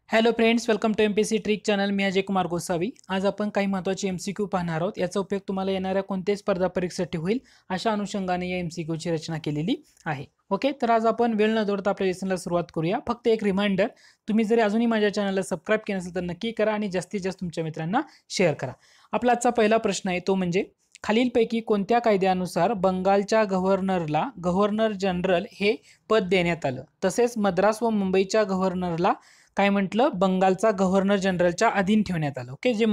Hello friends, welcome to MPSC trick channel. मी अजय कुमार गोसावी. आज आपण काही महत्त्वाचे एमसीक्यू पाहणार आहोत. याचा उपयोग तुम्हाला येणाऱ्या कोणत्याही स्पर्धा परीक्षेसाठी होईल अशा अनुषंगाने या एमसीक्यूची रचना केलेली आहे. ओके, तर आज आपण वेळ न दौडता आपल्या लेसनला सुरुवात करूया. फक्त एक रिमाइंडर, तुम्ही जरी अजूनही माझ्या चॅनलला सबस्क्राईब केलं नसेल तर नक्की करा आणि जास्तीत जास्त तुमच्या मित्रांना शेअर करा. आपला आजचा पहिला प्रश्न आहे तो म्हणजे खालीलपैकी कोणत्या कायद्यानुसार बंगालच्या गव्हर्नरला गव्हर्नर जनरल हे पद देण्यात आलं, तसेच मद्रास व मुंबईच्या गव्हर्नरला काय म्हटलं, बंगालचा गव्हर्नर जनरलच्या अधीन ठेवण्यात आलं. ओके, जे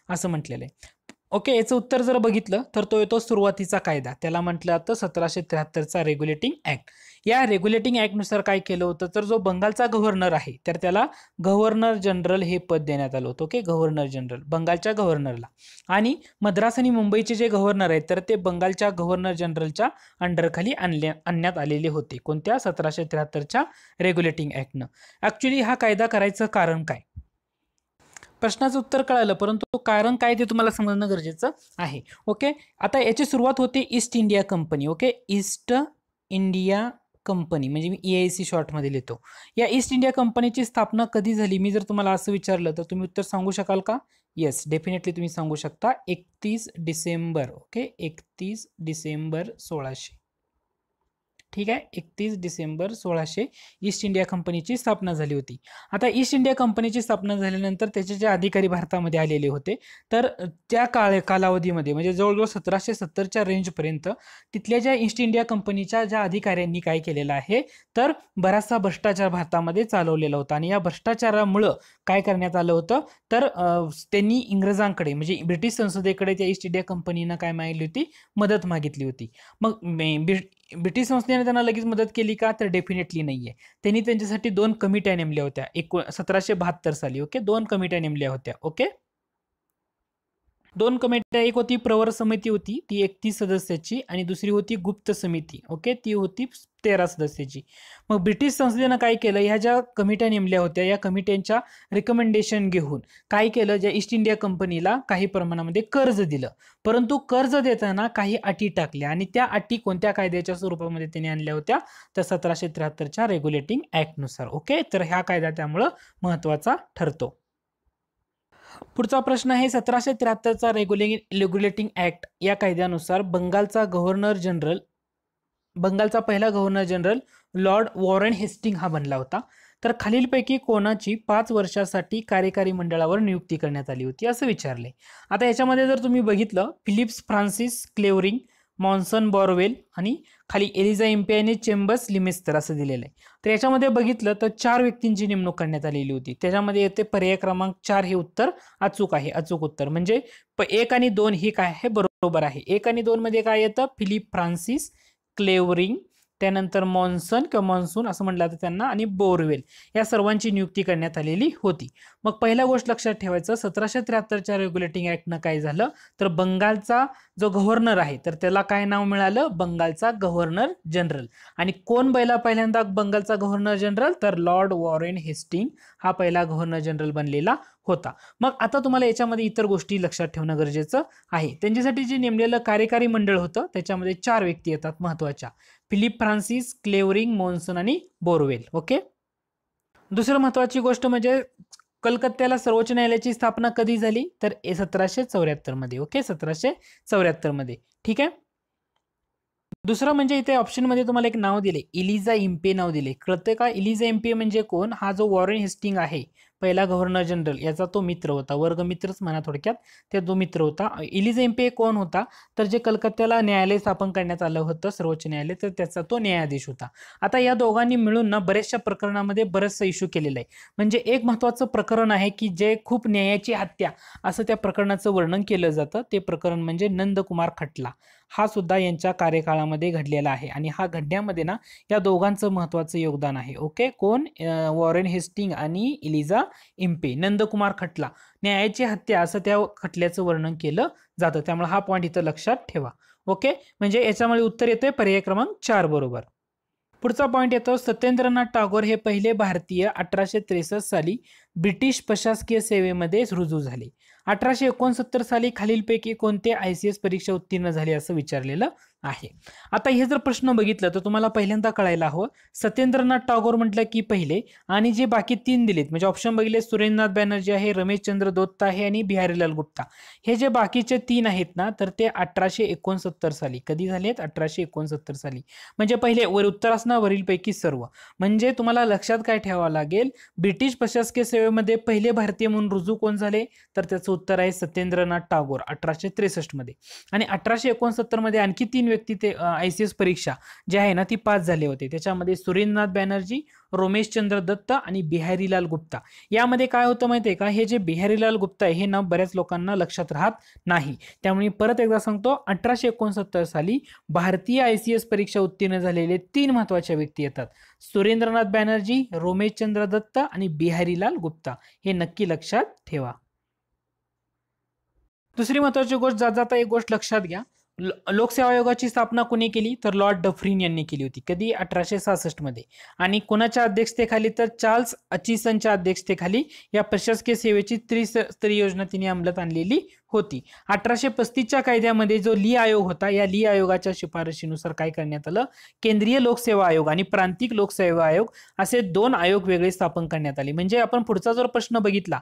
असं म्हटलेलं आहे. ओके, याचं उत्तर जर बघितलं तर तो येतो सुरुवातीचा कायदा. त्याला म्हटलं जातं 1773चा रेग्युलेटिंग ऍक्ट. या रेग्युलेटिंग ऍक्टनुसार काय केलं होतं, तर जो बंगालचा गव्हर्नर आहे तर त्याला गव्हर्नर जनरल हे पद देण्यात आलं होतं. ओके, गव्हर्नर जनरल बंगालच्या गव्हर्नरला, आणि मद्रास आणि मुंबईचे जे गव्हर्नर आहेत तर ते बंगालच्या गव्हर्नर जनरलच्या अंडरखाली आणण्यात आलेले होते. कोणत्या? 1773च्या रेग्युलेटिंग ऍक्टनं. ऍक्च्युली हा कायदा करायचं कारण काय? प्रश्नाचं उत्तर कळालं, परंतु कारण काय ते तुम्हाला समजणं गरजेचं आहे. ओके, आता याची सुरुवात होते east India company. Okay, east India company म्हणजे मी EIC शॉर्टमध्ये लिहितो. या ईस्ट इंडिया कंपनीची स्थापना कधी झाली? मी जर तुम्हाला असं विचारलं तर तुम्ही उत्तर सांगू शकाल का? येस, डेफिनेटली तुम्ही सांगू शकता. 31 डिसेंबर. ओके, 31 डिसेंबर 1600. ठीक आहे, 31 डिसेंबर 1600 ईस्ट इंडिया कंपनीची स्थापना झाली होती. आता ईस्ट इंडिया कंपनीची स्थापना झाल्यानंतर त्याचे जे अधिकारी भारतामध्ये आलेले होते तर त्या कालावधीमध्ये म्हणजे जवळजवळ 1770च्या रेंजपर्यंत तिथल्या ज्या ईस्ट इंडिया कंपनीच्या ज्या अधिकाऱ्यांनी काय केलेलं आहे तर बराचसा भ्रष्टाचार भारतामध्ये चालवलेला होता. आणि या भ्रष्टाचारामुळं काय करण्यात आलं होतं तर त्यांनी इंग्रजांकडे म्हणजे ब्रिटिश संसदेकडे त्या ईस्ट इंडिया कंपनीनं काय मागितली होती? मदत मागितली होती. मग ब्रिटिश संस्थेने त्यांना लगेच मदत केली का? तर डेफिनेटली नाहीये. त्यांनी त्यांच्यासाठी 2 कमिट्या नेमल्या होत्या 1772 साली. ओके, 2 कमिट्या नेमल्या होत्या. ओके, 2 कमिट्या, एक होती प्रवर समिती होती ती 31 सदस्याची आणि दुसरी होती गुप्त समिती. ओके, ती होती 13 सदस्याची. मग ब्रिटिश संसदेनं काय केलं, ह्या ज्या कमिट्या नेमल्या होत्या या कमिट्यांच्या रिकमेंडेशन घेऊन काय केलं, ज्या ईस्ट इंडिया कंपनीला काही प्रमाणामध्ये कर्ज दिलं, परंतु कर्ज देताना काही अटी टाकल्या आणि त्या अटी कोणत्या कायद्याच्या स्वरूपामध्ये त्यांनी आणल्या होत्या तर 1773च्या रेग्युलेटिंग ऍक्टनुसार. ओके, तर हा कायदा त्यामुळं महत्वाचा ठरतो. पुढचा प्रश्न आहे 1773चा रेग्युलेटिंग ऍक्ट या कायद्यानुसार बंगालचा पहिला governor general lord Warren Hasting हा बनला होता. तर खालीलपैकी कोणाची 5 वर्षासाठी कार्यकारी मंडळावर नियुक्ती करण्यात आली होती असं विचारले. आता याच्यामध्ये जर तुम्ही बघितलं, फिलिप्स फ्रान्सिस क्लेवरिंग, मॉन्सन बॉरवेल आणि खाली एलिझा इम्पे आणि चेंबर्स लिमेस्टर असं दिलेलं आहे. तर याच्यामध्ये बघितलं तर 4 व्यक्तींची नेमणूक करण्यात आलेली होती. त्याच्यामध्ये येते पर्याय क्रमांक 4 हे उत्तर अचूक आहे. अचूक उत्तर म्हणजे 1 आणि 2 ही काय आहे? बरोबर आहे. 1 आणि 2 मध्ये काय येतं? फिलिप फ्रान्सिस क्लेवरिंग, त्यानंतर मॉन्सन किंवा मॉन्सून असं म्हटलं जातं त्यांना, आणि बोरवेल या सर्वांची नियुक्ती करण्यात आलेली होती. मग पहिला गोष्ट लक्षात ठेवायचं, 1773च्या रेग्युलेटिंग ऍक्टनं काय झालं तर बंगालचा जो गव्हर्नर आहे तर त्याला काय नाव मिळालं? बंगालचा गव्हर्नर जनरल. आणि कोण पहिल्यांदा बंगालचा गव्हर्नर जनरल तर लॉर्ड वॉरेन हेस्टिंग हा पहिला गव्हर्नर जनरल बनलेला होता. मग आता तुम्हाला याच्यामध्ये इतर गोष्टी लक्षात ठेवणं गरजेचं आहे. त्यांच्यासाठी जे नेमलेलं कार्यकारी मंडळ होतं त्याच्यामध्ये 4 व्यक्ती येतात महत्वाच्या: फिलिप फ्रान्सिस, क्लेवरिंग, मॉन्सन आणि बोरवेल. ओके, दुसरं महत्वाची गोष्ट म्हणजे कलकत्त्याला सर्वोच्च न्यायालयाची स्थापना कधी झाली तर 1774 मध्ये. ओके, 1774 मध्ये. ठीक आहे. दुसरं म्हणजे इथे ऑप्शन मध्ये तुम्हाला एक नाव दिले, एलिझा इम्पे नाव दिले. कळतंय का? एलिझा इम्पे म्हणजे कोण? हा जो वॉरेन हेस्टिंग आहे पहिला गव्हर्नर जनरल याचा तो मित्र होता, वर्गमित्रच म्हणा थोडक्यात, त्या तो मित्र होता. एलिझा इम्पे कोण होता तर जे कलकत्त्याला न्यायालय स्थापन करण्यात आलं होतं सर्वोच्च न्यायालय, तर त्याचा तो न्यायाधीश होता. आता या दोघांनी मिळून ना बऱ्याचशा प्रकरणामध्ये बरंचसं इश्यू केलेलं आहे. म्हणजे एक महत्वाचं प्रकरण आहे की जे खूप न्यायाची हत्या असं त्या प्रकरणाचं वर्णन केलं जातं. ते प्रकरण म्हणजे नंदकुमार खटला. हा सुद्धा यांच्या कार्यकाळामध्ये घडलेला आहे आणि हा घडण्यामध्ये ना या दोघांचं महत्वाचं योगदान आहे. ओके, कोण? वॉरेन हेस्टिंग आणि एलिझा इम्पे. नंदकुमार खटला, न्यायाची हत्या असं त्या खटल्याचं वर्णन केलं जातं. त्यामुळे हा पॉईंट इथं लक्षात ठेवा. ओके, म्हणजे याच्यामध्ये उत्तर येतोय पर्याय क्रमांक 4 बरोबर. पुढचा पॉईंट येतो, सत्येंद्रनाथ टागोर हे पहिले भारतीय 1863 साली ब्रिटिश प्रशासकीय सेवेमध्ये रुजू झाले. 1869 साली खालीलपैकी कोणते ICS परीक्षा उत्तीर्ण झाले असं विचारलेलं आहे. आता हे जर प्रश्न बघितलं तर तुम्हाला पहिल्यांदा कळायला हवं, सत्येंद्रनाथ टागोर म्हटलं की पहिले, आणि जे बाकी 3 दिलेत म्हणजे ऑप्शन बघितले सुरेंद्रनाथ बॅनर्जी आहे, रमेशचंद्र दत्त आहे आणि बिहारीलाल गुप्ता, हे जे बाकीचे 3 आहेत ना तर ते 1869 साली. कधी झालेत? 1869 साली. म्हणजे पहिले उत्तर असणार वरीलपैकी सर्व. म्हणजे तुम्हाला लक्षात काय ठेवावं लागेल, ब्रिटिश प्रशासकीय सेवेमध्ये पहिले भारतीय म्हणून रुजू कोण झाले, तर त्याचं उत्तर आहे सत्येंद्रनाथ टागोर 1863 मध्ये. आणि 1869 मध्ये आणखी 3 व्यक्ती ते ICS परीक्षा जे आहे ना ती पास झाले होते. त्याच्यामध्ये सुरेंद्रनाथ बॅनर्जी, रमेशचंद्र दत्त आणि बिहारीलाल गुप्ता. यामध्ये काय होतं माहितीये का, हे जे बिहारीलाल गुप्ता आहे हे नाव बऱ्याच लोकांना लक्षात राहत नाही. त्यामुळे परत एकदा सांगतो, 1869 साली भारतीय ICS परीक्षा उत्तीर्ण झालेले 3 महत्वाच्या व्यक्ती येतात, सुरेंद्रनाथ बॅनर्जी, रमेशचंद्र दत्त आणि बिहारीलाल गुप्ता. हे नक्की लक्षात ठेवा. दुसरी महत्वाची गोष्ट जाता एक गोष्ट लक्षात घ्या, लोकसेवा आयोगाची स्थापना कोणी केली, तर लॉर्ड डफरीन यांनी केली होती. कधी? 1866 मध्ये. आणि कोणाच्या अध्यक्षतेखाली, तर चार्ल्स अचिसनच्या अध्यक्षतेखाली या प्रशासकीय सेवेची त्रिस्तरीय योजना तिने अंमलात आणलेली होती. 1835च्या कायद्यामध्ये जो ली आयोग होता, या ली आयोगाच्या शिफारशीनुसार काय करण्यात आलं, केंद्रीय लोकसेवा आयोग आणि प्रांतिक लोकसेवा आयोग असे 2 आयोग वेगळे स्थापन करण्यात आले. म्हणजे आपण पुढचा जर प्रश्न बघितला,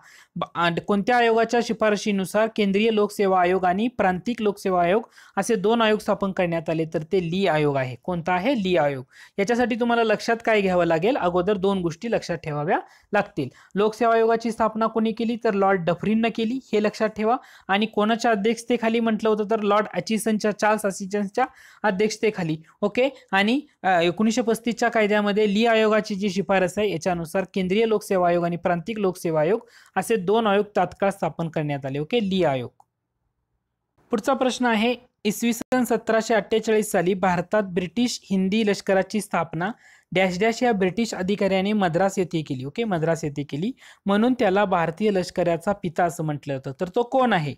कोणत्या आयोगाच्या शिफारशीनुसार केंद्रीय लोकसेवा आयोग आणि प्रांतिक लोकसेवा आयोग असे 2 आयोग स्थापन करण्यात आले, तर ते ली आयोग आहे. कोणता आहे? ली आयोग. याच्यासाठी तुम्हाला लक्षात काय घ्यावं लागेल, अगोदर 2 गोष्टी लक्षात ठेवाव्या लागतील. लोकसेवा आयोगाची स्थापना कोणी केली, तर लॉर्ड डफरीनने केली, हे लक्षात ठेवा. आणि कोणाच्या अध्यक्षतेखाली म्हटलं होतं, तर लॉर्ड अचिसनच्या, चार्ल्स अचिसनच्या अध्यक्षतेखाली. ओके. आणि 1935च्या कायद्यामध्ये ली आयोगाची जी शिफारस आहे याच्यानुसार केंद्रीय लोकसेवा आयोग आणि प्रांतिक लोकसेवा आयोग असे 2 आयोग तात्काळ स्थापन करण्यात आले. ओके, ली आयोग. पुढचा प्रश्न आहे, इसवी सन 1748 साली भारतात ब्रिटिश हिंदी लष्कराची स्थापना डॅश डॅश या ब्रिटिश अधिकाऱ्याने मद्रास येथे केली. ओके, मद्रास येथे केली, म्हणून त्याला भारतीय लष्कराचा पिता असं म्हटलं जातं. तर तो कोण आहे?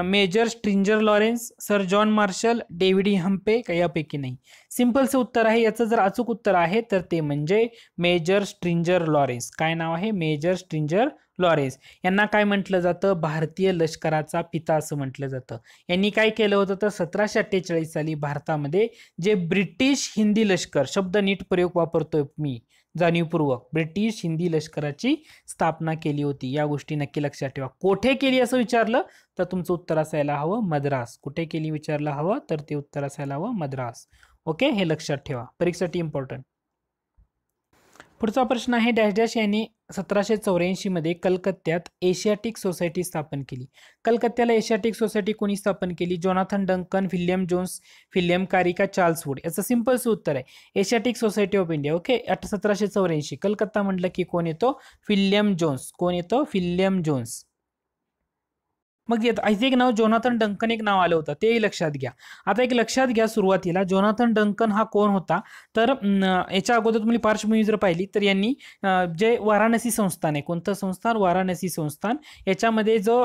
Major Stringer Lawrence, sir John Marshall, David Hampe, का यापैकी नाही? सिंपलचं उत्तर आहे, याचं जर अचूक उत्तर आहे तर ते म्हणजे मेजर स्ट्रिंजर लॉरेन्स. काय नाव आहे? Major Stringer Lawrence. यांना काय म्हटलं जातं? भारतीय लष्कराचा पिता असं म्हटलं जातं. यांनी काय केलं होतं, तर 1748 साली भारतामध्ये जे ब्रिटिश हिंदी लष्कर, शब्द नीट प्रयोग वापरतोय मी जाणीवपूर्वक, ब्रिटिश हिंदी लष्कराची स्थापना केली होती. या गोष्टी नक्की लक्षात ठेवा. कोठे केली असं विचारलं तर तुमचं उत्तर असायला हवं मद्रास. कुठे केली विचारलं हवं तर ते उत्तर असायला हवं मद्रास. ओके, हे लक्षात ठेवा, परीक्षेसाठी इम्पॉर्टंट. पुढचा प्रश्न आहे, डॅश डॅश यांनी 1784 मध्ये कलकत्त्यात एशियाटिक सोसायटी स्थापन केली. कलकत्त्याला एशियाटिक सोसायटी कोणी स्थापन केली? जोनाथन डंकन, विल्यम जोन्स, विल्यम कारी का चार्ल्स वुड? याचं सिंपलचं उत्तर आहे Asiatic society of India. Okay, 1784. Calcutta म्हटलं की कोण येतो? William Jones. कोण येतो? William Jones. मग एक नाव जोनाथन डंकन एक नाव आलं होतं, तेही लक्षात घ्या. आता एक लक्षात घ्या, सुरुवातीला जोनाथन डंकन हा कोण होता, तर याच्या अगोदर तुम्ही पार्श्वभूमी जर पाहिली तर यांनी जे वाराणसी संस्थान आहे, कोणतं संस्थान? वाराणसी संस्थान. याच्यामध्ये जो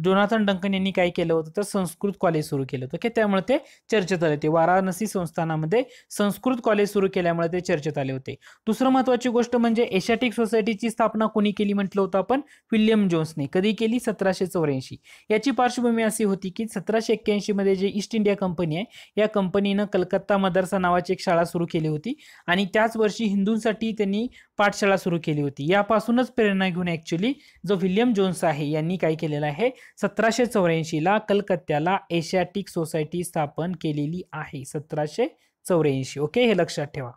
जोनाथन डंकन यांनी काय केलं होतं, तर संस्कृत कॉलेज सुरू केलं होतं. ओके, त्यामुळे ते चर्चेत आले. ते वाराणसी संस्थानामध्ये संस्कृत कॉलेज सुरू केल्यामुळे ते चर्चेत आले होते. दुसरं महत्वाची गोष्ट म्हणजे एशियाटिक सोसायटीची स्थापना कोणी केली म्हटलं होतं आपण? विल्यम जोन्सने. कधी केली? 1784. याची पार्श्वभूमी अशी होती की 1781 मध्ये जे ईस्ट इंडिया कंपनी आहे, या कंपनीनं कलकत्ता मदरसा नावाची एक शाळा सुरू केली होती आणि त्याच वर्षी हिंदूंसाठी त्यांनी पाठशाळा सुरू केली होती. यापासूनच प्रेरणा घेऊन ऍक्च्युली जो विल्यम जोन्स आहे यांनी काय केलेलं आहे, 1784 कलकत्त्याला एशियाटिक सोसायटी स्थापन केलेली आहे. 1784. ओके, हे लक्षात ठेवा.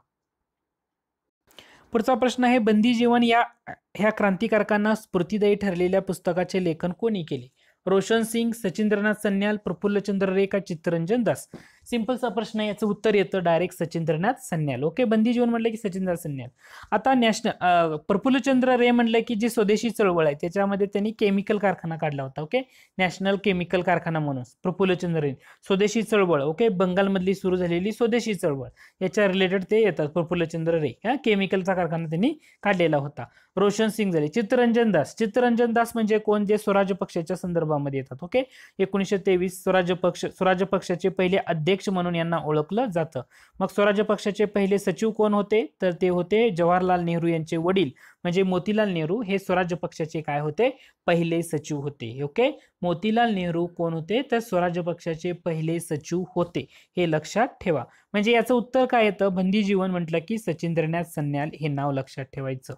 पुढचा प्रश्न आहे, बंदी जीवन ह्या क्रांतिकारकांना स्फूर्तिदायी ठरलेल्या पुस्तकाचे लेखन कोणी केले? रोशन सिंग, सचिंद्रनाथ सन्याल, प्रफुल्लचंद्र रे का चित्तरंजन दास? सिंपलचा प्रश्न आहे, याचं उत्तर येतं डायरेक्ट सचिंद्रनाथ सन्याल. ओके, बंदी जीवन म्हटलं की सचिंद्रनाथ सन्याल. आता प्रफुल्लचंद्र रे म्हटलं की जी स्वदेशी चळवळ आहे त्याच्यामध्ये त्यांनी केमिकल कारखाना काढला होता. ओके, नॅशनल केमिकल कारखाना म्हणून प्रफुल्लचंद्र रे. स्वदेशी चळवळ, ओके, बंगालमधली सुरू झालेली स्वदेशी चळवळ, याच्या रिलेटेड ते येतात प्रफुल्लचंद्र रे. केमिकलचा कारखाना त्यांनी काढलेला होता. रोशन सिंग झाले. चित्तरंजन दास. चित्तरंजन दास म्हणजे कोण? जे स्वराज्य पक्षाच्या संदर्भामध्ये येतात. ओके, 1923 स्वराज्य पक्षाचे पहिले अध्यक्ष अध्यक्ष म्हणून यांना ओळखलं जातं. मग स्वराज्य पक्षाचे पहिले सचिव कोण होते, तर ते होते जवाहरलाल नेहरू यांचे वडील म्हणजे मोतीलाल नेहरू हे स्वराज्य पक्षाचे काय होते, पहिले सचिव होते. ओके, मोतीलाल नेहरू कोण होते, तर स्वराज्य पक्षाचे पहिले सचिव होते, हे लक्षात ठेवा. म्हणजे याचं उत्तर काय येतं, बंदी जीवन म्हटलं की सचिंद्रनाथ सन्याल हे नाव लक्षात ठेवायचं.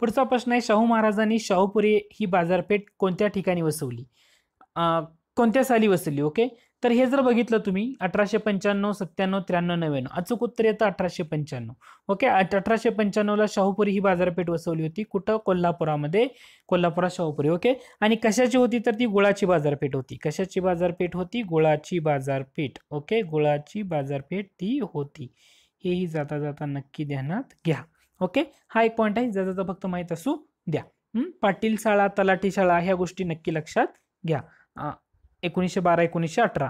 पुढचा प्रश्न आहे, शाहू महाराजांनी शाहूपुरी ही बाजारपेठ कोणत्या ठिकाणी वसवली, कोणत्या साली वसवली. ओके, तर हे जर बघितलं तुम्ही 1895, 97, 93, 99 अचूक उत्तर येतं 1895. ओके, 1895ला शाहूपुरी ही बाजारपेठ वसवली होती. कुठं, कोल्हापुरामध्ये, कोल्हापुरात शाहूपुरी. ओके, आणि कशाची होती, तर ती गुळाची बाजारपेठ होती. कशाची बाजारपेठ होती, गुळाची बाजारपेठ. ओके, गुळाची बाजारपेठ ती होती, हेही जाता जाता नक्की ध्यानात घ्या. ओके, हा एक पॉईंट आहे, ज्याचा फक्त माहित असू द्या. पाटील शाळा, तलाठी शाळा ह्या गोष्टी नक्की लक्षात घ्या. 1912, 1918.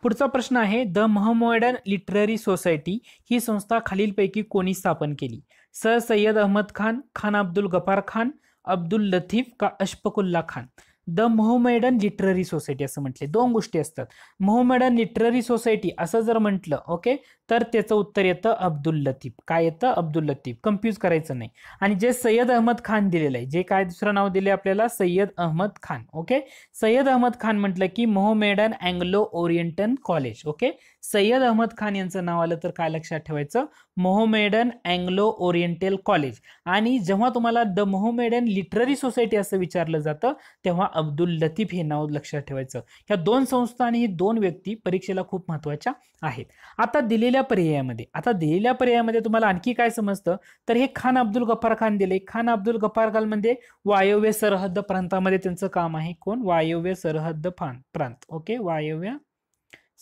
पुढचा प्रश्न आहे, द मोहम्मडन लिटररी सोसायटी ही संस्था खालीलपैकी कोणी स्थापन केली. सर सय्यद अहमद खान, खान अब्दुल गफार खान, अब्दुल लतीफ का Ashfaqulla Khan. The Mohammedan literary society असं म्हटले. दोन गोष्टी असतात. मोहम्मडन लिटररी सोसायटी असं जर म्हटलं, ओके, तर त्याचं उत्तर येतं अब्दुल लतीफ. काय येतं, अब्दुल लतीफ. कन्फ्यूज करायचं नाही. आणि जे सय्यद अहमद खान दिलेलं आहे, जे काय दुसरं नाव दिले आपल्याला, सय्यद अहमद खान. ओके, सय्यद अहमद खान म्हटलं की Mohammedan Anglo Oriental college. Okay, Syed Ahmad Khan यांचं नाव आलं तर काय लक्षात ठेवायचं, मोहम्मडन अँग्लो ओरिएंटल कॉलेज. आणि जेव्हा तुम्हाला द मोहम्मडन लिटररी सोसायटी असं विचारलं जातं तेव्हा अब्दुल लतीफ हे नाव लक्षात ठेवायचं. ह्या दोन संस्था आणि ही दोन व्यक्ती परीक्षेला खूप महत्वाच्या आहेत. आता दिलेल्या पर्यायामध्ये तुम्हाला आणखी काय समजतं, तर हे खान अब्दुल गफार खान दिले. खान अब्दुल गफार खान म्हणजे वायव्य सरहद्द प्रांतामध्ये त्यांचं काम आहे. कोण, वायव्य सरहद्द प्रांत. ओके, वायव्य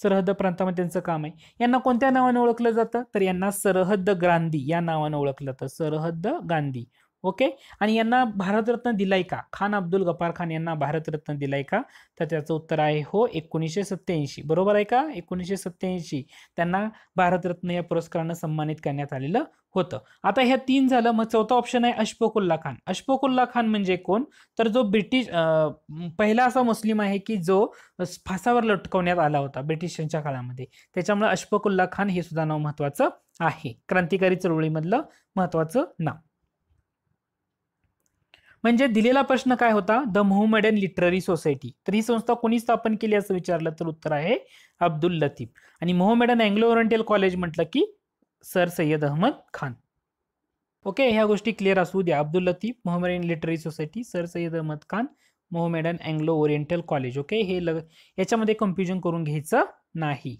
सरहद्द प्रांतामध्ये त्यांचं काम आहे. यांना कोणत्या नावाने ओळखलं जातं, तर यांना सरहद्द गांधी या नावाने ओळखलं जातं, सरहद्द गांधी. ओके, आणि यांना भारतरत्न दिलाय का, खान अब्दुल गफार खान यांना भारतरत्न दिलाय का, तर त्याचं उत्तर आहे हो, 1987. बरोबर आहे का, 1987 त्यांना भारतरत्न या पुरस्कारानं सन्मानित करण्यात आलेलं होतं. आता ह्या तीन झालं. मग चौथा ऑप्शन आहे अशफाकुल्ला खान. अशफाकुल्ला खान म्हणजे कोण, तर जो ब्रिटिश पहिला असा मुस्लिम आहे की जो फासावर लटकवण्यात आला होता ब्रिटिशांच्या काळामध्ये. त्याच्यामुळे अशफाकुल्ला खान हे सुद्धा नाव महत्वाचं आहे, क्रांतिकारी चळवळीमधलं महत्वाचं नाव. म्हणजे दिलेला प्रश्न काय होता, द मोहम्मडन लिटररी सोसायटी. तर ही संस्था कोणी स्थापन केली असं विचारलं तर उत्तर आहे अब्दुल लतीफ. आणि मोहम्मडन अँग्लो ओरिएंटल कॉलेज म्हटलं की सर सय्यद अहमद खान. ओके, ह्या गोष्टी क्लिअर असू द्या. Abdul Latif, Mohammedan literary society, sir Syed Ahmad Khan, Mohammedan Anglo Oriental college. Okay, हे याच्यामध्ये कन्फ्युजन करून घ्यायचं नाही.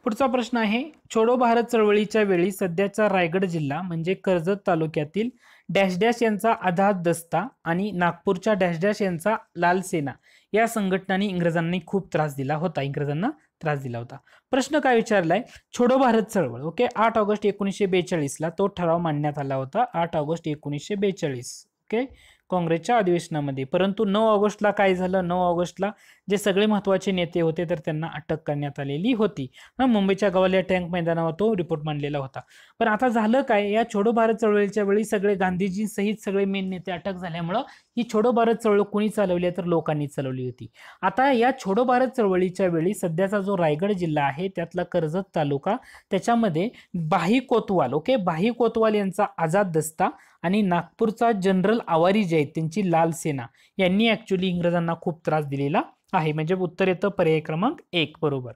पुढचा प्रश्न आहे, छोडो भारत चळवळीच्या वेळी सध्याचा रायगड जिल्हा म्हणजे कर्जत तालुक्यातील डॅश डॅश यांचा आझाद दस्ता आणि नागपूरच्या डॅश डॅश यांचा लाल सेना या संघटनांनी इंग्रजांना खूप त्रास दिला होता. प्रश्न काय विचारलाय, छोडो भारत चळवळ. ओके, 8 ऑगस्ट 1942 तो ठराव मांडण्यात आला होता. 8 ऑगस्ट 1942. ओके, काँग्रेसच्या अधिवेशनामध्ये. परंतु 9 ऑगस्टला काय झालं, 9 ऑगस्टला जे सगळे महत्वाचे नेते होते तर त्यांना अटक करण्यात आलेली होती. मुंबईच्या गवालिया टँक मैदानावर तो रिपोर्ट मांडलेला होता. पण आता झालं काय, या छोडो भारत चळवळीच्या वेळी सगळे गांधीजी सहित सगळे मेन नेते अटक झाल्यामुळं ही छोडो भारत चळवळ कोणी चालवली तर लोकांनी चालवली होती. आता या छोडो भारत चळवळीच्या वेळी सध्याचा जो रायगड जिल्हा आहे त्यातला कर्जत तालुका, त्याच्यामध्ये भाई कोतवाल. ओके, भाई कोतवाल यांचा आझाद दस्ता आणि नागपूरचा जनरल आवारी जे आहेत त्यांची लाल सेना यांनी ऍक्च्युली इंग्रजांना खूप त्रास दिलेला आहे. म्हणजे उत्तर येतं पर्याय क्रमांक 1 बरोबर.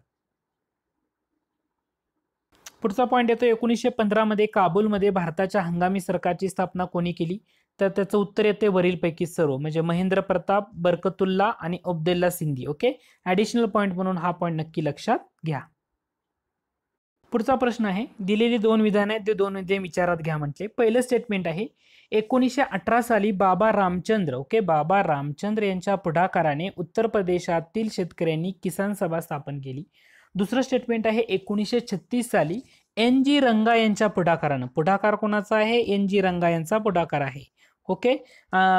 पुढचा पॉईंट येतो, 1915 मध्ये काबूलमध्ये भारताच्या हंगामी सरकारची स्थापना कोणी केली, तर त्याचं उत्तर येते वरीलपैकी सर्व. म्हणजे महेंद्र प्रताप, बरकतुल्ला आणि Abdullah Sindhi. Okay, additional point म्हणून हा पॉईंट नक्की लक्षात घ्या. पुढचा प्रश्न आहे, दिलेली दोन विधान आहेत ते दोन विधान विचारात घ्या म्हटले. पहिलं स्टेटमेंट आहे, 1918 साली बाबा रामचंद्र. ओके, बाबा रामचंद्र यांच्या पुढाकाराने उत्तर प्रदेशातील शेतकऱ्यांनी किसान सभा स्थापन केली. दुसरं स्टेटमेंट आहे, 1936 साली एन जी रंगा यांच्या पुढाकारानं. पुढाकार कोणाचा आहे, एन जी रंगा यांचा पुढाकार आहे. ओके.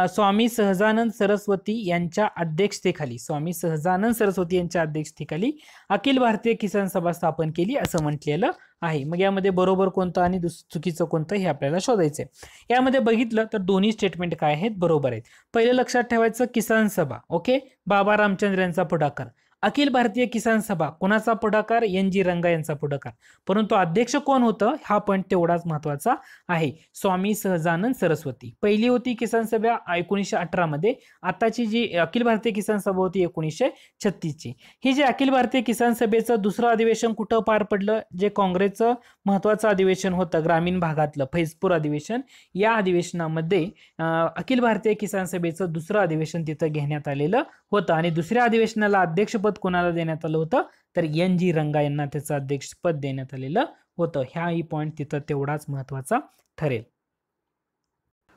स्वामी सहजानंद सरस्वती यांच्या अध्यक्षतेखाली, स्वामी सहजानंद सरस्वती यांच्या अध्यक्षतेखाली अखिल भारतीय किसान सभा स्थापन केली असं म्हटलेलं आहे. मग यामध्ये बरोबर कोणतं आणि चुकीचं कोणतं हे आपल्याला शोधायचंय. यामध्ये बघितलं तर दोन्ही स्टेटमेंट काय आहेत, बरोबर आहेत. पहिलं लक्षात ठेवायचं किसान सभा, ओके, बाबा रामचंद्र यांचा पुढाकार. अखिल भारतीय किसान सभा कोणाचा पुढाकार, NG रंगा यांचा पुढाकार. परंतु अध्यक्ष कोण होतं हा पॉईंट तेवढाच महत्वाचा आहे, स्वामी सहजानंद सरस्वती. पहिली होती किसान सभा 1918 मध्ये, आताची जी अखिल भारतीय किसान सभा होती 1936 ची. ही जी अखिल भारतीय किसान सभेचं दुसरं अधिवेशन कुठं पार पडलं, जे काँग्रेसचं महत्वाचं अधिवेशन होतं ग्रामीण भागातलं फैजपूर अधिवेशन, या अधिवेशनामध्ये अखिल भारतीय किसान सभेचं दुसरं अधिवेशन तिथं घेण्यात आलेलं होतं. आणि दुसऱ्या अधिवेशनाला अध्यक्षपद कोणाला देण्यात आलं होतं, तर NG रंगा यांना त्याचं अध्यक्षपद देण्यात आलेलं होतं. हाही पॉईंट तिथं तेवढाच महत्वाचा ठरेल.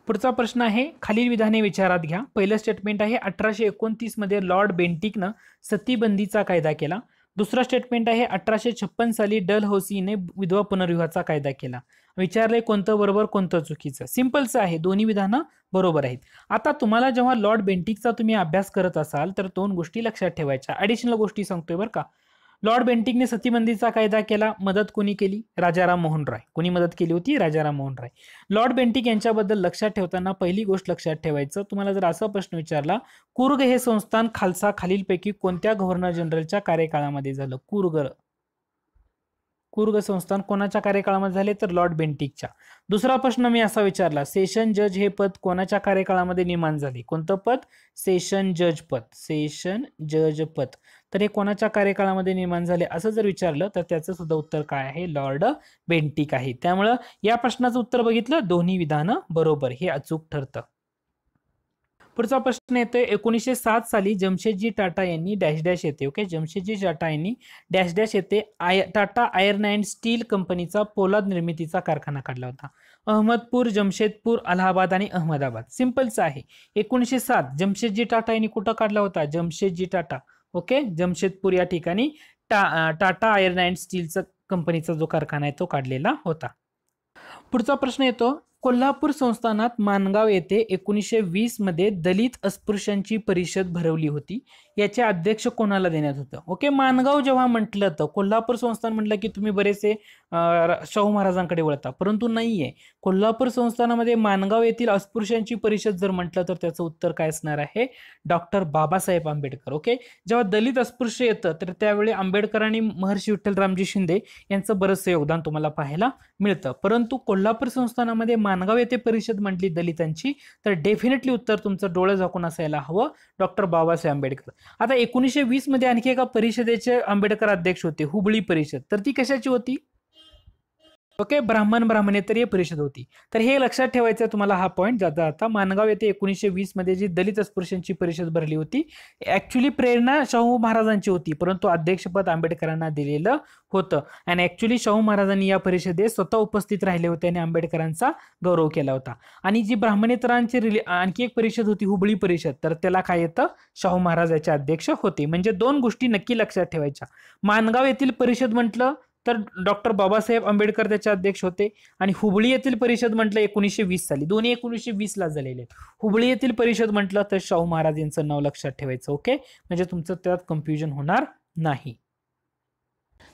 पुढचा प्रश्न आहे, खालील विधाने विचारात घ्या. पहिलं स्टेटमेंट आहे 1829 मध्ये लॉर्ड बेंटिकनं सतीबंदीचा कायदा केला. दुसरा स्टेटमेंट आहे 1856 साली डलहौसीने विधवा पुनर्विवाहाचा कायदा केला. विचारले कोणतं बरोबर कोणतं चुकीचं. सिंपलच आहे, दोन्ही विधानं बरोबर आहेत. आता तुम्हाला जेव्हा लॉर्ड बेंटिकचा तुम्ही अभ्यास करत असाल तर दोन गोष्टी लक्षात ठेवायच्या. ॲडिशनल गोष्टी सांगतोय बरं का. लॉर्ड बेंटिकने सतीबंदीचा कायदा केला, मदत कोणी केली, राजाराम मोहन राय. कोणी मदत केली होती, राजाराम मोहन राय. लॉर्ड बेंटिक यांच्याबद्दल लक्षात ठेवताना पहिली गोष्ट लक्षात ठेवायचं, तुम्हाला जर असा प्रश्न विचारला, कुर्ग हे संस्थान खालसा खालीलपैकी कोणत्या गव्हर्नर जनरलच्या कार्यकाळामध्ये झालं. कुर्ग संस्थान कोणाच्या कार्यकाळामध्ये झाले, तर लॉर्ड बेंटिकच्या. दुसरा प्रश्न मी असा विचारला, सेशन जज हे पद कोणाच्या कार्यकाळामध्ये निर्माण झाले. कोणतं पद, सेशन जज पद. सेशन जज पद तर हे कोणाच्या कार्यकाळामध्ये निर्माण झाले असं जर विचारलं तर त्याचं सुद्धा उत्तर काय आहे, लॉर्ड बेंटिक आहे. त्यामुळं या प्रश्नाचं उत्तर बघितलं, दोन्ही विधानं बरोबर, हे अचूक ठरतं. पुढचा प्रश्न येतोय, 1907 साली जमशेदजी टाटा यांनी डॅश डॅश येते, ओके, जमशेदजी टाटा यांनी डॅश डॅश येते टाटा आयर्न अँड स्टील कंपनीचा पोलाद निर्मितीचा कारखाना काढला होता. अहमदपूर, जमशेदपूर, अलाहाबाद आणि अहमदाबाद. सिंपलच आहे. 1907 जमशेदजी टाटा यांनी कुठं काढला होता, जमशेदजी टाटा, ओके, जमशेदपूर या ठिकाणी टाटा आयर्न अँड स्टीलचा कंपनीचा जो कारखाना आहे तो काढलेला होता. पुढचा प्रश्न येतो, कोल्हापूर संस्थानात माणगाव येथे 1920 मध्ये दलित अस्पृश्यांची परिषद भरवली होती. याचे अध्यक्ष कोणाला देण्यात होतं. ओके, माणगाव जेव्हा म्हटलं तर कोल्हापूर संस्थान म्हटलं की तुम्ही बरेचसे शाहू महाराजांकडे वळता, परंतु नाहीये. कोल्हापूर संस्थानामध्ये माणगाव येथील अस्पृश्यांची परिषद जर म्हटलं तर त्याचं उत्तर काय असणार आहे, डॉक्टर बाबासाहेब आंबेडकर. ओके, जेव्हा दलित अस्पृश्य येतं तर त्यावेळी आंबेडकर आणि महर्षी विठ्ठलरामजी शिंदे यांचं बरंचसं योगदान तुम्हाला पाहायला मिळतं. परंतु कोल्हापूर संस्थानामध्ये माणगाव येथे परिषद म्हटली दलितांची तर डेफिनेटली उत्तर तुमचं डोळं झाकून असायला हवं, डॉक्टर बाबासाहेब आंबेडकर. आता 1920 मध्ये आणखी एका परिषदेचे आंबेडकर अध्यक्ष होते, हुबळी परिषद. तर ती कशाची होती, ओके, ब्राह्मणेतरीय परिषद होती. तर हे लक्षात ठेवायचं तुम्हाला हा पॉईंट. जाता आता माणगाव येथे 1920 मध्ये जी दलित अस्पृश्यांची परिषद भरली होती, ऍक्च्युली प्रेरणा शाहू महाराजांची होती, परंतु अध्यक्षपद आंबेडकरांना दिलेलं होतं. आणि ऍक्च्युली शाहू महाराजांनी या परिषदेत स्वतः उपस्थित राहिले होते आणि आंबेडकरांचा गौरव केला होता. आणि जी ब्राह्मणेतरांची आणखी एक परिषद होती, हुबळी परिषद, तर त्याला काय येतं, शाहू महाराज याचे अध्यक्ष होते. म्हणजे दोन गोष्टी नक्की लक्षात ठेवायच्या. माणगाव येथील परिषद म्हटलं तर डॉक्टर बाबासाहेब आंबेडकर त्याचे अध्यक्ष होते, आणि हुबळी येथील परिषद म्हटलं 1920 साली, दोन्ही 1920 ला झालेले. हुबळी येथील परिषद म्हटलं तर शाहू महाराज यांचं नाव लक्षात ठेवायचं. ओके, म्हणजे तुमचं त्यात कन्फ्युजन होणार नाही.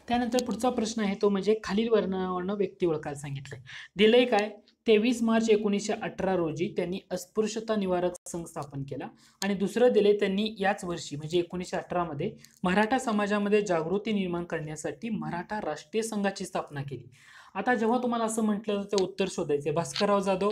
त्यानंतर पुढचा प्रश्न आहे तो म्हणजे खालील वर्णावरनं व्यक्ती ओळखायला सांगितलंय. दिलंय काय, 23 मार्च 1918 रोजी त्यांनी अस्पृश्यता निवारक संघ स्थापन केला. आणि दुसरं दिले, त्यांनी याच वर्षी म्हणजे 1918 मध्ये मराठा समाजामध्ये जागृती निर्माण करण्यासाठी मराठा राष्ट्रीय संघाची स्थापना केली. आता जेव्हा तुम्हाला असं म्हटलं तर उत्तर शोधायचे, भास्करराव जाधव,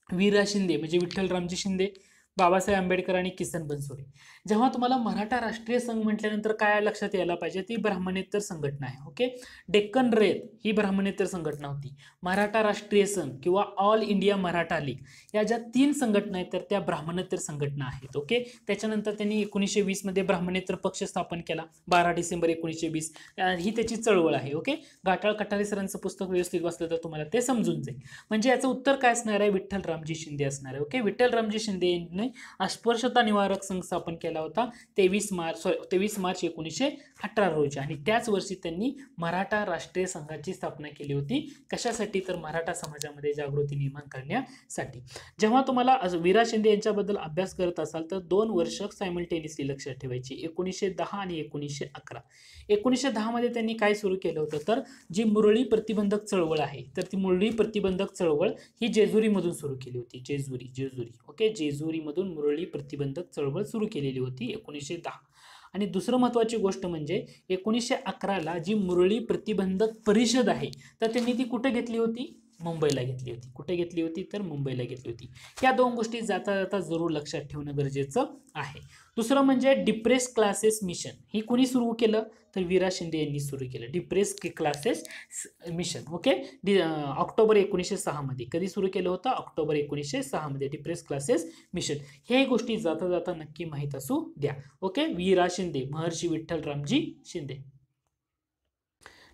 वीरराज शिंदे म्हणजे विठ्ठलरामजी शिंदे, बाबासाहेब आंबेडकर आणि किसन बनसोडे. जेव्हा तुम्हाला मराठा राष्ट्रीय संघ म्हटल्यानंतर काय लक्षात यायला पाहिजे, ती ब्राह्मणेतर संघटना आहे. ओके, डेक्कन रयत ही ब्राह्मणेतर संघटना होती. मराठा राष्ट्रीय संघ किंवा ऑल इंडिया मराठा लीग या ज्या तीन संघटना आहेत तर त्या ब्राह्मणेतर संघटना आहेत. ओके, त्याच्यानंतर त्यांनी 1920 मध्ये ब्राह्मणेतर पक्ष स्थापन केला, 12 डिसेंबर 1920. ही त्याची चळवळ आहे. ओके, घाटाळ कटारे सरांचं पुस्तक व्यवस्थित वाचलं तर तुम्हाला ते समजून जाईल. म्हणजे याचं उत्तर काय असणार आहे, विठ्ठलरामजी शिंदे असणार आहे. ओके, विठ्ठलरामजी शिंदे नाही, अस्पृश्यता निवारक संघ स्थापन केला होता 23 मार्च 1918 रोजी. आणि त्याच वर्षी त्यांनी मराठा राष्ट्रीय संघाची स्थापना केली होती. कशासाठी? तर मराठा समाजामध्ये जागृती निर्माण करण्यासाठी. जेव्हा तुम्हाला विरा शिंदे यांच्याबद्दल अभ्यास करत असाल तर 2 वर्ष सायमल्टेनियसली लक्षात ठेवायची, 1910 आणि 1911. 1910 मध्ये त्यांनी काय सुरू केलं होतं तर जी मुरळी प्रतिबंधक चळवळ आहे, तर ती मुरळी प्रतिबंधक चळवळ ही जेजुरीमधून सुरू केली होती. जेजुरी ओके, जेजुरीमधून मुरळी प्रतिबंधक चळवळ सुरू केलेली होती 1910. आणि दुसरं महत्त्वाची गोष्ट म्हणजे 1911ला जी मुरळी प्रतिबंधक परिषद आहे तर त्यांनी ती कुठे घेतली होती? मुंबईला घेतली होती. कुठे घेतली होती? तर मुंबईला घेतली होती. या दोन गोष्टी जाता जाता जरूर लक्षात ठेवणं गरजेचं आहे. दुसरं म्हणजे डिप्रेस क्लासेस मिशन, ही कोणी सुरू केलं? तर विरा शिंदे यांनी सुरू केलं depress classes mission. Okay, October 1906 मध्ये. कधी सुरू केलं होतं? ऑक्टोबर 1906 मध्ये डिप्रेस क्लासेस मिशन. हे गोष्टी जाता जाता नक्की माहीत असू द्या. ओके, विरा शिंदे, महर्षी विठ्ठल रामजी शिंदे.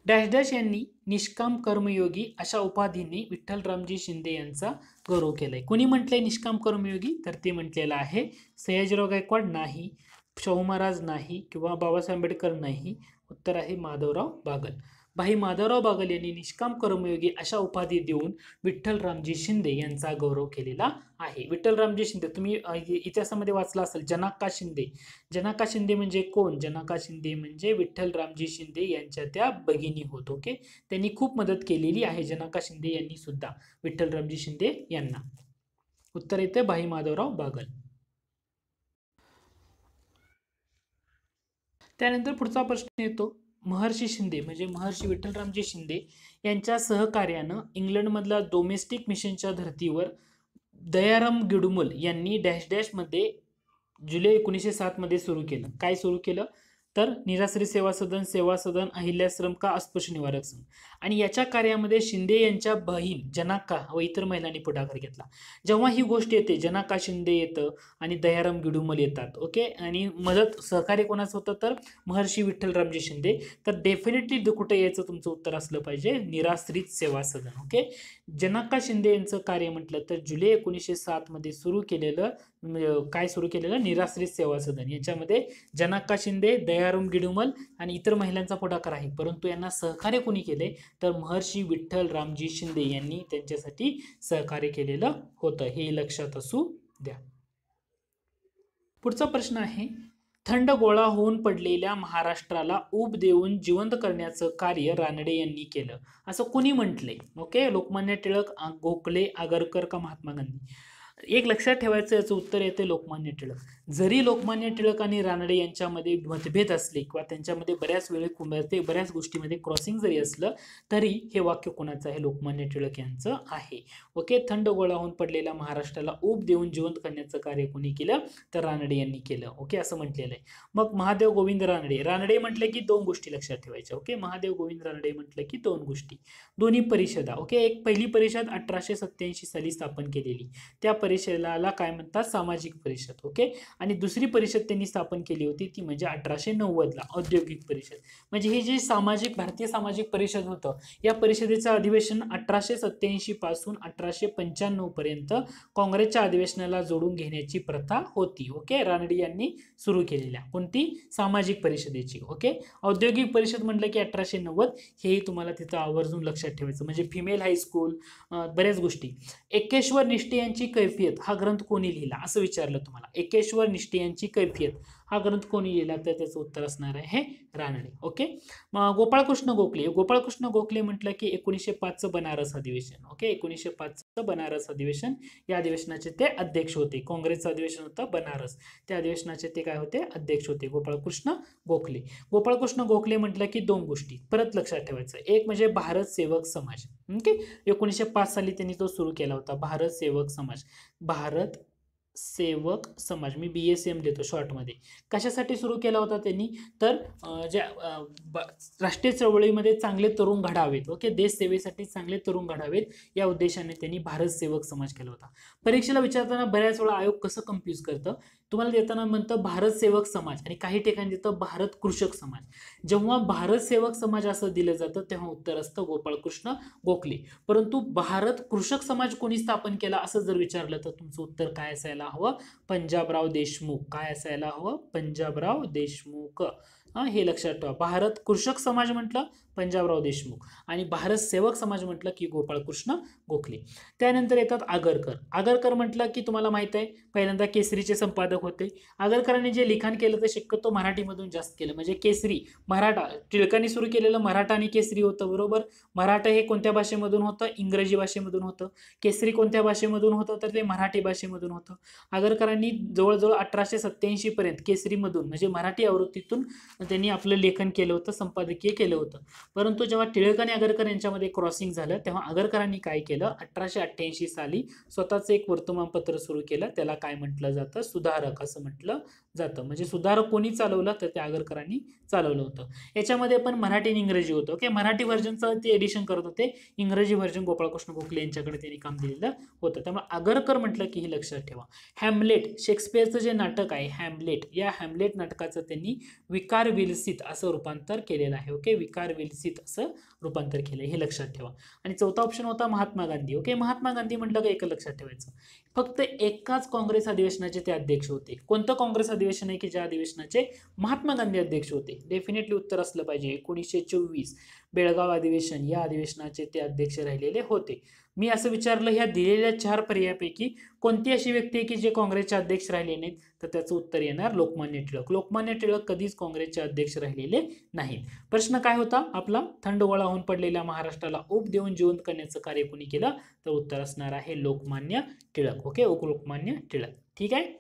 डॅश डॅश यांनी निष्काम कर्मयोगी अशा उपाधीने विठ्ठलरामजी शिंदे यांचा गौरव केलाय. कोणी म्हटलंय निष्काम कर्मयोगी? तर ते म्हटलेलं आहे सयाजीराव गायकवाड नाही, शाहू महाराज नाही, किंवा बाबासाहेब आंबेडकर नाही. उत्तर आहे माधवराव बागल. भाई माधवराव बागल यांनी निष्काम कर्मयोगी अशा उपाधी देऊन विठ्ठलरामजी शिंदे यांचा गौरव केलेला आहे. विठ्ठलरामजी शिंदे तुम्ही इतिहासामध्ये वाचला असेल. जनाक्का शिंदे, जनाक्का शिंदे म्हणजे कोण? जनाक्का शिंदे म्हणजे विठ्ठलरामजी शिंदे यांच्या त्या भगिनी होत. ओके, त्यांनी खूप मदत केलेली आहे जनाक्का शिंदे यांनी सुद्धा विठ्ठलरामजी शिंदे यांना. उत्तर येते भाई माधवराव बागल. त्यानंतर पुढचा प्रश्न येतो, महर्षी शिंदे म्हणजे महर्षी विठ्ठलरामजी शिंदे यांच्या सहकार्यानं इंग्लंडमधल्या डोमेस्टिक मिशनच्या धर्तीवर दयाराम गिडुमल यांनी डॅश डॅश मध्ये जुलै 1907 मध्ये सुरू केलं. काय सुरू केलं? तर निराश्री सेवा सदन, अहिल्याश्रम का अस्पृश्य निवारक संघ. आणि याच्या कार्यामध्ये शिंदे यांच्या बहीण जनाक्का व इतर महिलांनी पुढाकार घेतला. जेव्हा ही गोष्ट येते, जनाक्का शिंदे येतं आणि दयाराम गिडुमल येतात. ओके, आणि मदत सहकार्य कोणाचं होतं? तर महर्षी विठ्ठलरामजी शिंदे. तर डेफिनेटली कुठे यायचं तुमचं उत्तर असलं पाहिजे, निराश्रित सेवा सदन. ओके, जनाक्का शिंदे यांचं कार्य म्हटलं तर जुलै 1907 मध्ये सुरू केलेलं, काय सुरू केलेलं? निराश्रित सेवा सदन. याच्यामध्ये जनाक्का शिंदे, दयाराम गिडुमल आणि इतर महिलांचा पुढाकार आहे. परंतु यांना सहकार्य कोणी केले? तर महर्षी विठ्ठलरामजी शिंदे यांनी त्यांच्यासाठी सहकार्य केलेलं होतं. हे लक्षात असू द्या. पुढचा प्रश्न आहे, थंड गोळा होऊन पडलेल्या महाराष्ट्राला ऊब देऊन जिवंत करण्याचं कार्य रानडे यांनी केलं असं कोणी म्हटलंय? ओके, लोकमान्य टिळक, गोखले, आगरकर का महात्मा गांधी? एक लक्षात ठेवायचं, याचं उत्तर येते लोकमान्य टिळक. जरी लोकमान्य टिळक आणि रानडे यांच्यामध्ये मतभेद असले किंवा त्यांच्यामध्ये बऱ्याच गोष्टीमध्ये क्रॉसिंग जरी असलं तरी हे वाक्य कोणाचं आहे? लोकमान्य टिळक यांचं आहे. ओके, थंड गोळा होऊन पडलेल्या महाराष्ट्राला ऊब देऊन जिवंत करण्याचं कार्य कोणी केलं? तर रानडे यांनी केलं. ओके, असं म्हटलेलं आहे. मग महादेव गोविंद रानडे, रानडे म्हटलं की दोन गोष्टी लक्षात ठेवायच्या. ओके, महादेव गोविंद रानडे म्हटलं की दोन गोष्टी, दोन्ही परिषदा. ओके, एक पहिली परिषद 1887 साली स्थापन केलेली, त्या परिषदेला काय म्हणतात? सामाजिक परिषद. ओके, आणि दुसरी परिषद त्यांनी स्थापन केली होती ती म्हणजे 1890 ला औद्योगिक परिषद. म्हणजे ही जी भारतीय सामाजिक परिषद होतं, या परिषदेचं अधिवेशन 1887 पासून 1895 पर्यंत काँग्रेसच्या अधिवेशनाला जोडून घेण्याची प्रथा होती. ओके, रानडे यांनी सुरू केलेल्या कोणती? सामाजिक परिषदेची. ओके, औद्योगिक परिषद म्हटलं की 1890, हेही तुम्हाला तिथं आवर्जून लक्षात ठेवायचं. म्हणजे फिमेल हायस्कूल, बऱ्याच गोष्टी. एकेश्वर निष्ठे यांची कैफियत हा ग्रंथ कोणी लिहिला असं विचारलं तुम्हाला. एकेश्वर निष्ठे यांची कैफियत हा ग्रंथ कोणी लिहिला? तर त्याचं उत्तर असणार आहे रानडे. ओके, गोपाळकृष्ण गोखले, गोपाळकृष्ण गोखले म्हटलं की 1905चं बनारस अधिवेशन. ओके, 1905चं बनारस अधिवेशन, या अधिवेशनाचे ते अध्यक्ष होते. काँग्रेसचं अधिवेशन होतं बनारस, त्या अधिवेशनाचे ते काय होते? अध्यक्ष होते, गोपाळकृष्ण गोखले. गोपाळकृष्ण गोखले म्हटलं की दोन गोष्टी परत लक्षात ठेवायचं. एक म्हणजे भारत सेवक समाज. ओके, 1905 साली त्यांनी तो सुरू केला होता, भारत सेवक समाज. भारत सेवक समाज, मी BSM देतो शॉर्ट मध्ये. कशासाठी सुरू केला होता त्यांनी? तर ज्या राष्ट्रीय चळवळीमध्ये चांगले तरुण घडावेत. ओके, देश सेवेसाठी चांगले तरुण घडावेत या उद्देशाने त्यांनी भारत सेवक समाज केला होता. परीक्षेला विचारताना बऱ्याच वेळा आयोग कसं कन्फ्यूज करतं तुम्हाला देताना म्हणतं भारत सेवक समाज आणि काही ठिकाणी देतं भारत कृषक समाज. जेव्हा भारत सेवक समाज असं दिलं जातं तेव्हा उत्तर असतं गोपाळकृष्ण गोखले. परंतु भारत कृषक समाज कोणी स्थापन केला असं जर विचारलं तर तुमचं उत्तर काय असायला हवं? पंजाबराव देशमुख. काय असायला हवं? पंजाबराव देशमुख. हे लक्षात ठेवा. भारत कृषक समाज म्हटलं पंजाबराव देशमुख आणि भारत सेवक समाज म्हटलं की गोपाळकृष्ण गोखले. त्यानंतर येतात आगरकर. आगरकर म्हटलं की तुम्हाला माहित आहे पहिल्यांदा केसरीचे संपादक होते. आगरकरांनी जे लिखाण केलं ते शक्यतो मराठीमधून जास्त केलं. म्हणजे केसरी मराठा टिळकांनी सुरू केलेलं मराठा आणि केसरी होतं, बरोबर. मराठा हे कोणत्या भाषेमधून होतं? इंग्रजी भाषेमधून होतं. केसरी कोणत्या भाषेमधून होतं? तर ते मराठी भाषेमधून होतं. आगरकरांनी जवळजवळ 1887 पर्यंत केसरीमधून म्हणजे मराठी आवृत्तीतून त्यांनी आपलं लेखन केलं होतं, संपादकीय केलं होतं. परंतु जेव्हा टिळक आणि आगरकर यांच्यामध्ये क्रॉसिंग झालं तेव्हा आगरकरांनी काय केलं? 1888 साली स्वतःचं एक वर्तमानपत्र सुरू केलं. त्याला काय म्हटलं जातं? सुधारक असं म्हटलं जातं. म्हणजे सुधारक कोणी चालवलं? तर ते आगरकरांनी चालवलं होतं. याच्यामध्ये पण मराठी आणि इंग्रजी होतं. ओके, मराठी व्हर्जनचं ते एडिशन करत होते, इंग्रजी व्हर्जन गोपाळकृष्ण गोखले यांच्याकडे त्यांनी काम दिलेलं होतं. त्यामुळे आगरकर म्हटलं की हे लक्षात ठेवा. हॅम्लेट शेक्सपियरचं जे नाटक आहे हॅम्लेट, या हॅम्लेट नाटकाचं त्यांनी विकार विलसित असं रूपांतर केलेलं आहे. ओके, विकार विलसित असं रूपांतर केलं, हे लक्षात ठेवा. आणि चौथा ऑप्शन होता महात्मा गांधी. ओके, महात्मा गांधी म्हटलं का एक लक्षात ठेवायचं, फक्त एकाच काँग्रेस अधिवेशनाचे ते अध्यक्ष होते. कोणतं काँग्रेस अधिवेशन आहे की ज्या अधिवेशनाचे महात्मा गांधी अध्यक्ष होते? डेफिनेटली उत्तर असलं पाहिजे 1924 बेळगाव अधिवेशन, या अधिवेशनाचे ते अध्यक्ष राहिलेले होते. मी असं विचारलं ह्या दिलेल्या 4 पर्यायापैकी कोणती अशी व्यक्ती आहे की जे काँग्रेसचे अध्यक्ष राहिले नाहीत? तर त्याचं उत्तर येणार लोकमान्य टिळक. लोकमान्य टिळक कधीच काँग्रेसचे अध्यक्ष राहिलेले नाहीत. प्रश्न काय होता आपला? थंड गोळा होऊन पडलेल्या महाराष्ट्राला ऊब देऊन जिवंत करण्याचं कार्य कोणी केलं? तर उत्तर असणार आहे लोकमान्य टिळक. ओके, लोकमान्य टिळक. ठीक आहे.